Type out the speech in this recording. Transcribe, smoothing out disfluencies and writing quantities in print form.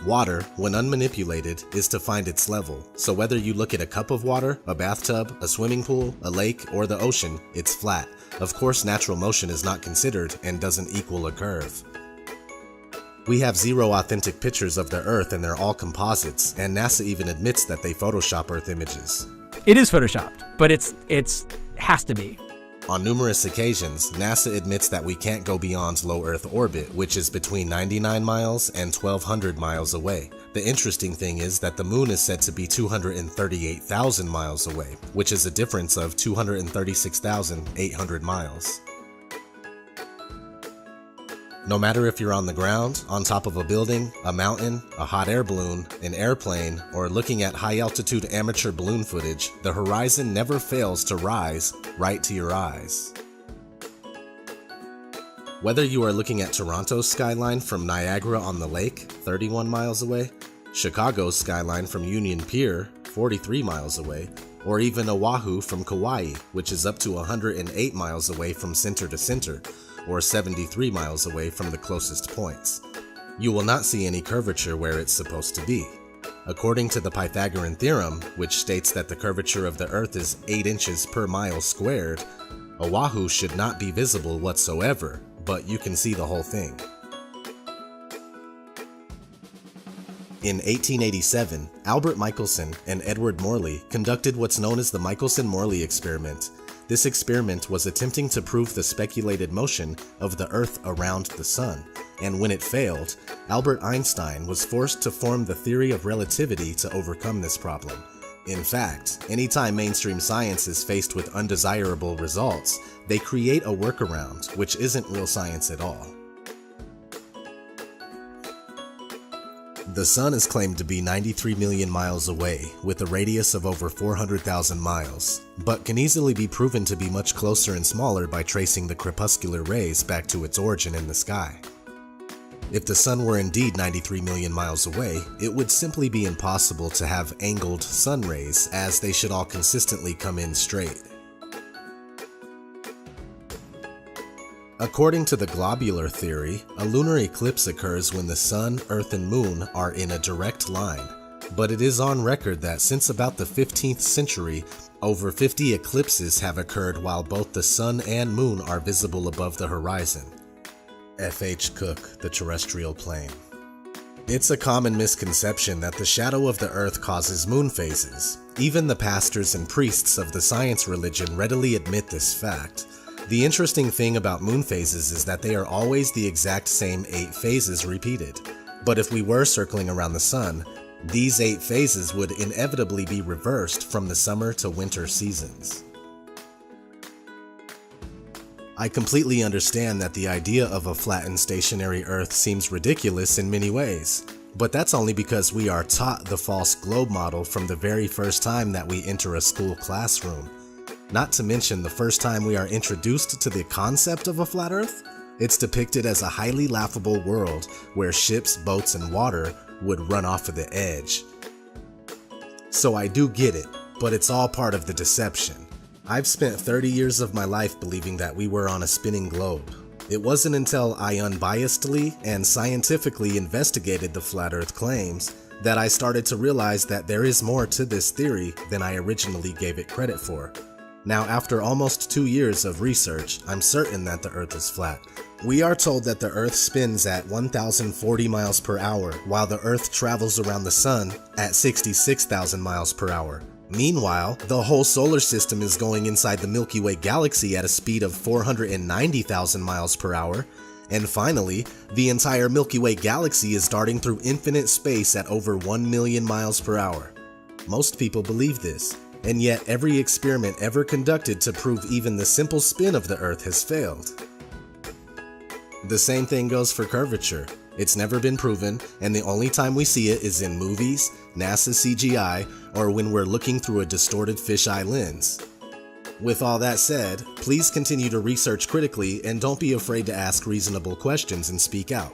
Water, when unmanipulated, is to find its level, so whether you look at a cup of water, a bathtub, a swimming pool, a lake, or the ocean, it's flat. Of course, natural motion is not considered and doesn't equal a curve. We have zero authentic pictures of the Earth and they're all composites, and NASA even admits that they Photoshop Earth images. It is Photoshopped, but it's has to be. On numerous occasions, NASA admits that we can't go beyond low Earth orbit, which is between 99 miles and 1,200 miles away. The interesting thing is that the moon is said to be 238,000 miles away, which is a difference of 236,800 miles. No matter if you're on the ground, on top of a building, a mountain, a hot air balloon, an airplane, or looking at high-altitude amateur balloon footage, the horizon never fails to rise right to your eyes. Whether you are looking at Toronto's skyline from Niagara on the Lake, 31 miles away, Chicago's skyline from Union Pier, 43 miles away, or even Oahu from Kauai, which is up to 108 miles away from center to center, or 73 miles away from the closest points. You will not see any curvature where it's supposed to be. According to the Pythagorean theorem, which states that the curvature of the Earth is 8 inches per mile squared, Oahu should not be visible whatsoever, but you can see the whole thing. In 1887, Albert Michelson and Edward Morley conducted what's known as the Michelson-Morley experiment. This experiment was attempting to prove the speculated motion of the Earth around the Sun, and when it failed, Albert Einstein was forced to form the theory of relativity to overcome this problem. In fact, anytime mainstream science is faced with undesirable results, they create a workaround, which isn't real science at all. The Sun is claimed to be 93 million miles away, with a radius of over 400,000 miles, but can easily be proven to be much closer and smaller by tracing the crepuscular rays back to its origin in the sky. If the Sun were indeed 93 million miles away, it would simply be impossible to have angled sun rays, as they should all consistently come in straight. According to the globular theory, a lunar eclipse occurs when the Sun, Earth, and Moon are in a direct line, but it is on record that since about the 15th century, over 50 eclipses have occurred while both the Sun and Moon are visible above the horizon. F.H. Cook, The Terrestrial Plane. It's a common misconception that the shadow of the Earth causes moon phases. Even the pastors and priests of the science religion readily admit this fact. The interesting thing about moon phases is that they are always the exact same 8 phases repeated. But if we were circling around the Sun, these 8 phases would inevitably be reversed from the summer to winter seasons. I completely understand that the idea of a flattened stationary Earth seems ridiculous in many ways, but that's only because we are taught the false globe model from the very first time that we enter a school classroom. Not to mention the first time we are introduced to the concept of a flat Earth, it's depicted as a highly laughable world where ships, boats, and water would run off of the edge. So I do get it, but it's all part of the deception. I've spent 30 years of my life believing that we were on a spinning globe. It wasn't until I unbiasedly and scientifically investigated the flat Earth claims that I started to realize that there is more to this theory than I originally gave it credit for. Now, after almost 2 years of research, I'm certain that the Earth is flat. We are told that the Earth spins at 1,040 miles per hour, while the Earth travels around the Sun at 66,000 miles per hour. Meanwhile, the whole solar system is going inside the Milky Way galaxy at a speed of 490,000 miles per hour. And finally, the entire Milky Way galaxy is darting through infinite space at over 1 million miles per hour. Most people believe this. And yet every experiment ever conducted to prove even the simple spin of the Earth has failed. The same thing goes for curvature. It's never been proven, and the only time we see it is in movies, NASA CGI, or when we're looking through a distorted fisheye lens. With all that said, please continue to research critically and don't be afraid to ask reasonable questions and speak out.